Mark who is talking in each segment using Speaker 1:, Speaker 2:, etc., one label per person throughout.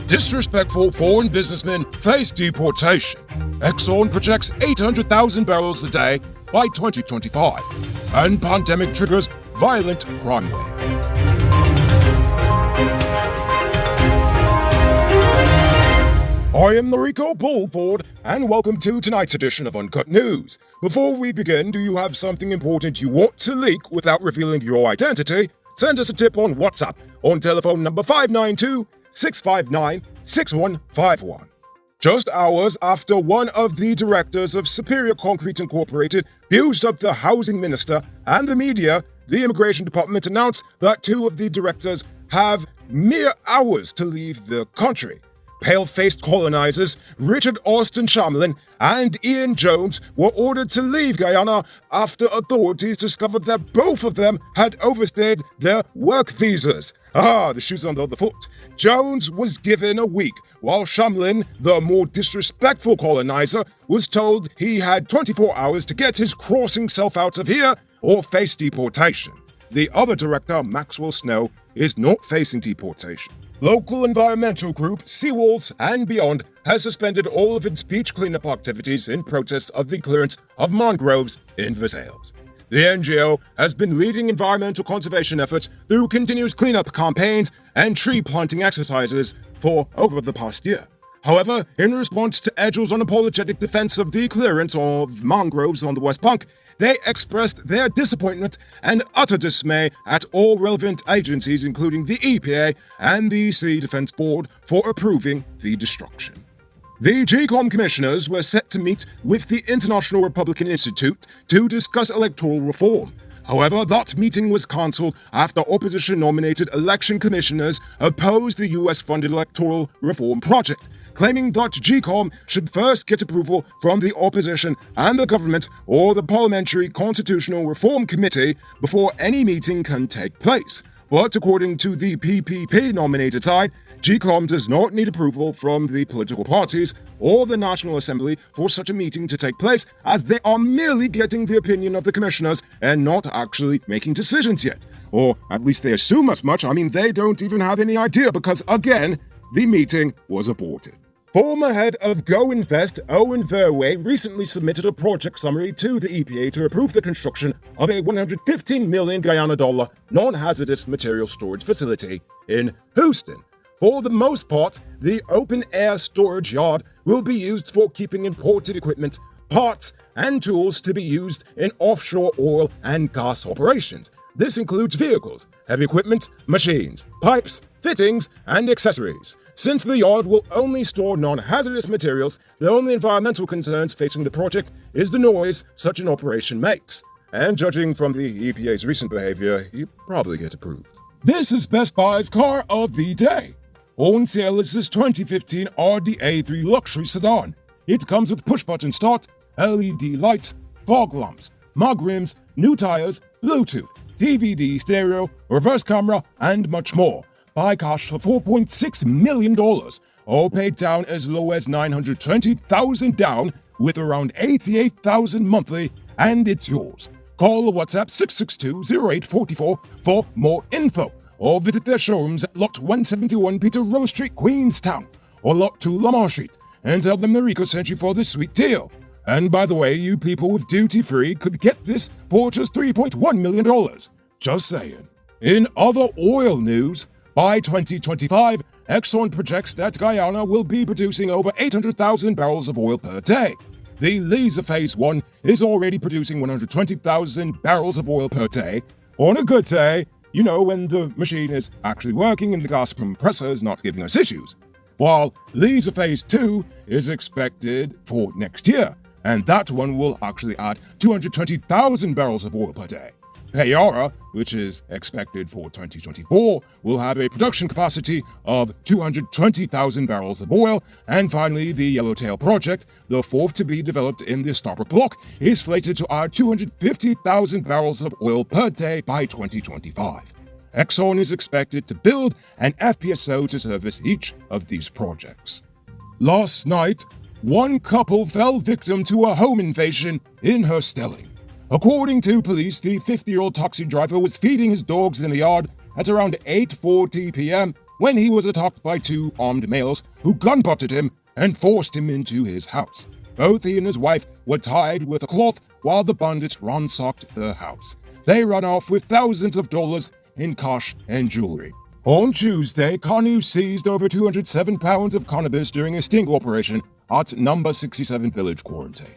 Speaker 1: Disrespectful foreign businessmen face deportation. Exxon projects 800,000 barrels a day by 2025. And pandemic triggers violent crime wave. I am Lycra Bulford, and welcome to tonight's edition of Uncut News. Before we begin, do you have something important you want to leak without revealing your identity? Send us a tip on WhatsApp on telephone number 592-659-6151. Just hours after one of the directors of Superior Concrete Incorporated abused up the housing minister and the media, the Immigration Department announced that two of the directors have mere hours to leave the country. Pale-faced colonizers Richard Austin Shamlin and Ian Jones were ordered to leave Guyana after authorities discovered that both of them had overstayed their work visas. The shoe's on the other foot. Jones was given a week, while Shamlin, the more disrespectful colonizer, was told he had 24 hours to get his crossing self out of here or face deportation. The other director, Maxwell Snow, is not facing deportation. Local environmental group Seawalls Beyond has suspended all of its beach cleanup activities in protest of the clearance of mangroves in Visayas. The NGO has been leading environmental conservation efforts through continuous cleanup campaigns and tree planting exercises for over the past year. However, in response to EDGEL's unapologetic defense of the clearance of mangroves on the West Bank, they expressed their disappointment and utter dismay at all relevant agencies, including the EPA and the Sea Defense Board, for approving the destruction. The GCOM commissioners were set to meet with the International Republican Institute to discuss electoral reform. However, that meeting was cancelled after opposition-nominated election commissioners opposed the US-funded Electoral Reform project, claiming that GCOM should first get approval from the opposition and the government or the Parliamentary Constitutional Reform Committee before any meeting can take place. But according to the PPP-nominated side, GCOM does not need approval from the political parties or the National Assembly for such a meeting to take place, as they are merely getting the opinion of the commissioners and not actually making decisions yet. Or at least they assume as much. They don't even have any idea because, again, the meeting was aborted. Former head of Go Invest, Owen Verwey, recently submitted a project summary to the EPA to approve the construction of a $115 million Guyana non-hazardous material storage facility in Houston. For the most part, the open-air storage yard will be used for keeping imported equipment, parts, and tools to be used in offshore oil and gas operations. This includes vehicles, heavy equipment, machines, pipes, fittings, and accessories. Since the yard will only store non-hazardous materials, the only environmental concerns facing the project is the noise such an operation makes. And judging from the EPA's recent behavior, you probably get approved. This is Best Buy's Car of the Day. On sale is this 2015 RDA3 luxury sedan. It comes with push-button start, LED lights, fog lamps, mug rims, new tires, Bluetooth, DVD stereo, reverse camera, and much more. Buy cash for $4.6 million, or paid down as low as $920,000 down with around $88,000 monthly, and it's yours. Call or WhatsApp 662-0844 for more info, or visit their showrooms at Lot 171 Peter Rose Street, Queenstown, or Lot 2 Lamar Street, and tell them Lycra sent you for this sweet deal. And by the way, you people with duty-free could get this for just $3.1 million. Just saying. In other oil news, by 2025, Exxon projects that Guyana will be producing over 800,000 barrels of oil per day. The Liza Phase 1 is already producing 120,000 barrels of oil per day. On a good day, when the machine is actually working and the gas compressor is not giving us issues. While Liza Phase 2 is expected for next year, and that one will actually add 220,000 barrels of oil per day. Payara, which is expected for 2024, will have a production capacity of 220,000 barrels of oil. And finally, the Yellowtail project, the fourth to be developed in the Starbuck block, is slated to add 250,000 barrels of oil per day by 2025. Exxon is expected to build an FPSO to service each of these projects. Last night, one couple fell victim to a home invasion in Herstelling. According to police, the 50-year-old taxi driver was feeding his dogs in the yard at around 8:40 p.m. when he was attacked by two armed males who gun-butted him and forced him into his house. Both he and his wife were tied with a cloth while the bandits ransacked the house. They ran off with thousands of dollars in cash and jewelry. On Tuesday, Kanu seized over 207 pounds of cannabis during a sting operation at number 67 Village Quarantine.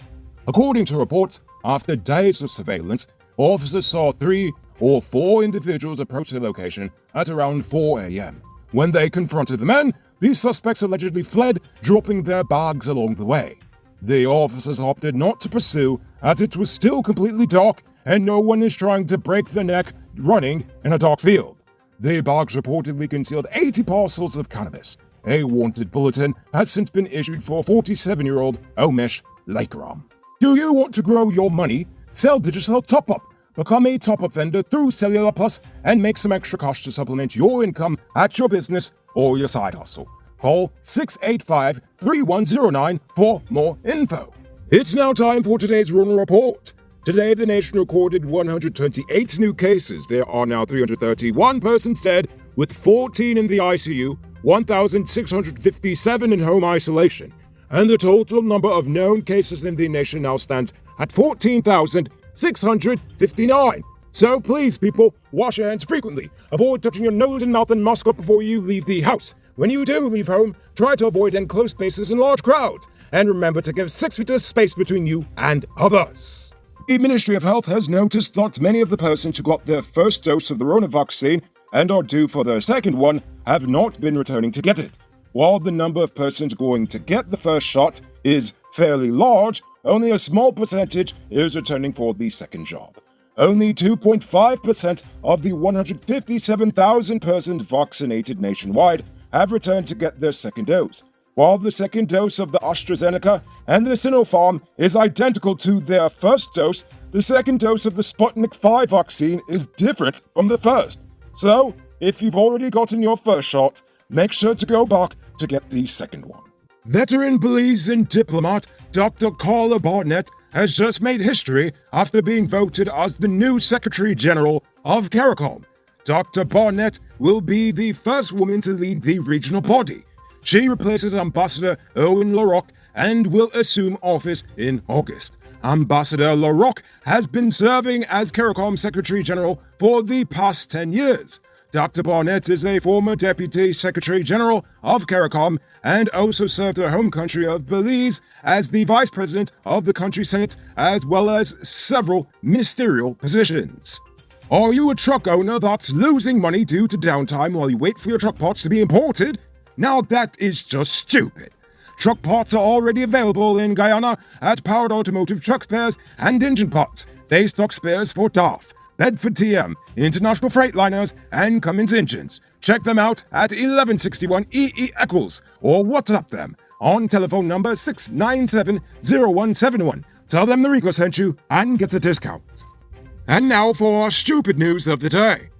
Speaker 1: According to reports, after days of surveillance, officers saw 3 or 4 individuals approach the location at around 4 a.m. When they confronted the men, the suspects allegedly fled, dropping their bags along the way. The officers opted not to pursue as it was still completely dark and no one is trying to break their neck running in a dark field. The bags reportedly concealed 80 parcels of cannabis. A wanted bulletin has since been issued for 47-year-old Omesh Lycra. Do you want to grow your money? Sell digital top-up. Become a top-up vendor through Cellular Plus and make some extra cash to supplement your income at your business or your side hustle. Call 685-3109 for more info. It's now time for today's Rural Report. Today, the nation recorded 128 new cases. There are now 331 persons dead, with 14 in the ICU, 1,657 in home isolation. And the total number of known cases in the nation now stands at 14,659. So please, people, wash your hands frequently. Avoid touching your nose and mouth and mask up before you leave the house. When you do leave home, try to avoid enclosed spaces and large crowds. And remember to give 6 meters space between you and others. The Ministry of Health has noticed that many of the persons who got their first dose of the Rona vaccine and are due for their second one have not been returning to get it. While the number of persons going to get the first shot is fairly large, only a small percentage is returning for the second job. Only 2.5% of the 157,000 persons vaccinated nationwide have returned to get their second dose. While the second dose of the AstraZeneca and the Sinopharm is identical to their first dose, the second dose of the Sputnik V vaccine is different from the first. So, if you've already gotten your first shot, make sure to go back to get the second one. Veteran Belizean diplomat Dr. Carla Barnett has just made history after being voted as the new Secretary General of CARICOM. Dr. Barnett will be the first woman to lead the regional body. She replaces Ambassador Owen LaRocque and will assume office in August. Ambassador LaRocque has been serving as CARICOM Secretary General for the past 10 years. Dr. Barnett is a former Deputy Secretary General of CARICOM and also served her home country of Belize as the Vice President of the country Senate, as well as several ministerial positions. Are you a truck owner that's losing money due to downtime while you wait for your truck parts to be imported? Now that is just stupid. Truck parts are already available in Guyana at Powered Automotive Truck Spares and Engine Parts. They stock spares for DAF, Bedford TM, International Freightliners, and Cummins engines. Check them out at 1161 EE Eccles or WhatsApp them on telephone number 697-0171. Tell them the Rico sent you and get a discount. And now for our stupid news of the day.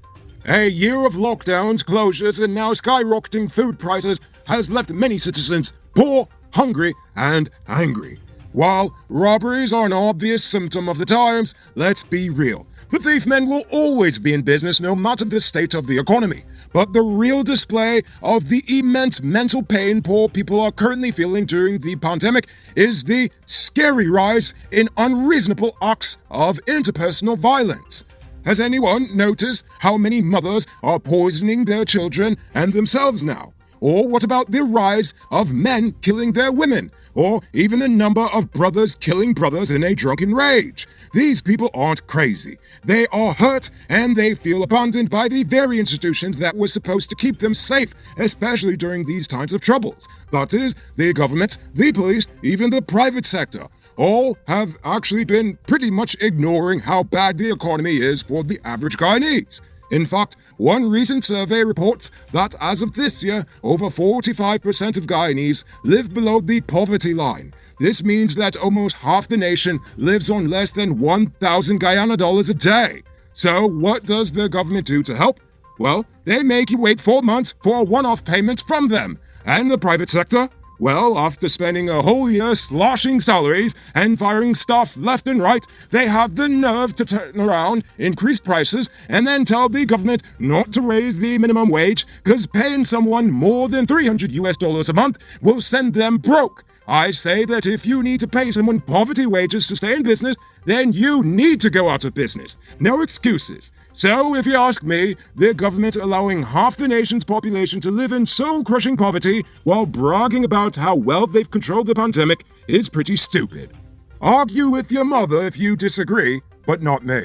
Speaker 1: A year of lockdowns, closures, and now skyrocketing food prices has left many citizens poor, hungry, and angry. While robberies are an obvious symptom of the times, let's be real. The thief men will always be in business no matter the state of the economy. But the real display of the immense mental pain poor people are currently feeling during the pandemic is the scary rise in unreasonable acts of interpersonal violence. Has anyone noticed how many mothers are poisoning their children and themselves now? Or what about the rise of men killing their women? Or even the number of brothers killing brothers in a drunken rage? These people aren't crazy. They are hurt and they feel abandoned by the very institutions that were supposed to keep them safe, especially during these times of troubles. That is, the government, the police, even the private sector. All have actually been pretty much ignoring how bad the economy is for the average Guyanese. In fact, one recent survey reports that as of this year, over 45% of Guyanese live below the poverty line. This means that almost half the nation lives on less than 1,000 Guyana dollars a day. So what does the government do to help? Well, they make you wait 4 months for a one-off payment from them. And the private sector? Well, after spending a whole year slashing salaries and firing staff left and right, they have the nerve to turn around, increase prices, and then tell the government not to raise the minimum wage because paying someone more than $300 a month will send them broke. I say that if you need to pay someone poverty wages to stay in business, then you need to go out of business. No excuses. So, if you ask me, the government allowing half the nation's population to live in soul-crushing poverty while bragging about how well they've controlled the pandemic is pretty stupid. Argue with your mother if you disagree, but not me.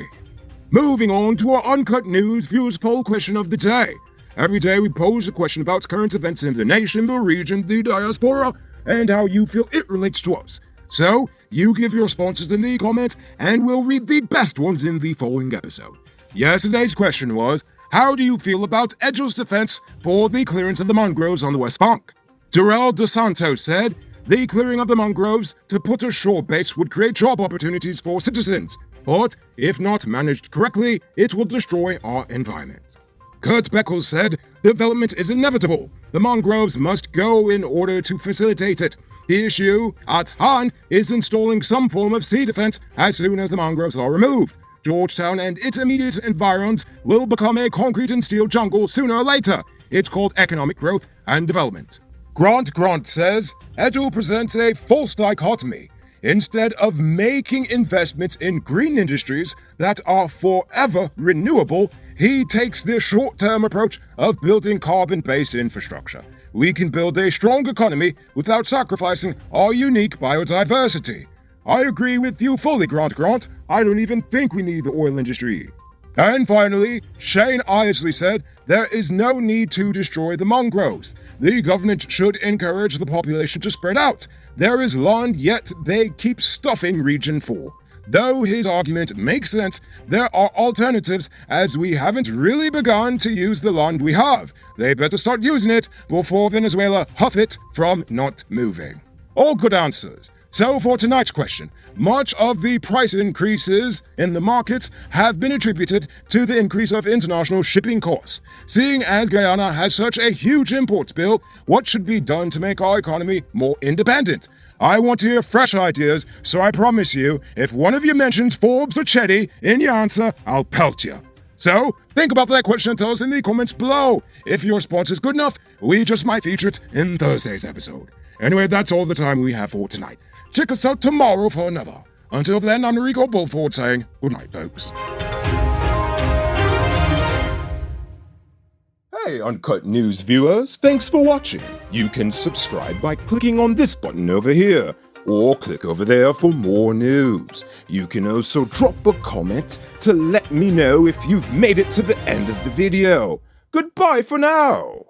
Speaker 1: Moving on to our Uncut News Viewers Poll question of the day. Every day we pose a question about current events in the nation, the region, the diaspora, and how you feel it relates to us. So, you give your responses in the comments, and we'll read the best ones in the following episode. Yesterday's question was, how do you feel about Israel's defense for the clearance of the mangroves on the West Bank? Durrell DeSantos said, the clearing of the mangroves to put a shore base would create job opportunities for citizens, but if not managed correctly, it will destroy our environment. Kurt Beckles said, development is inevitable. The mangroves must go in order to facilitate it. The issue at hand is installing some form of sea defense as soon as the mangroves are removed. Georgetown and its immediate environs will become a concrete and steel jungle sooner or later. It's called economic growth and development. Grant says, Edel presents a false dichotomy. Instead of making investments in green industries that are forever renewable, he takes the short-term approach of building carbon-based infrastructure. We can build a strong economy without sacrificing our unique biodiversity. I agree with you fully, Grant. I don't even think we need the oil industry. And finally, Shane Isley said, there is no need to destroy the mangroves. The government should encourage the population to spread out. There is land, yet they keep stuffing Region 4. Though his argument makes sense, there are alternatives as we haven't really begun to use the land we have. They better start using it before Venezuela huff it from not moving. All good answers. So for tonight's question, much of the price increases in the markets have been attributed to the increase of international shipping costs. Seeing as Guyana has such a huge import bill, what should be done to make our economy more independent? I want to hear fresh ideas, so I promise you, if one of you mentions Forbes or Chetty in your answer, I'll pelt you. So, think about that question and tell us in the comments below. If your response is good enough, we just might feature it in Thursday's episode. Anyway, that's all the time we have for tonight. Check us out tomorrow for another. Until then, I'm Rico Bulford saying good night, folks. Hey, Uncut News viewers, thanks for watching. You can subscribe by clicking on this button over here, or click over there for more news. You can also drop a comment to let me know if you've made it to the end of the video. Goodbye for now.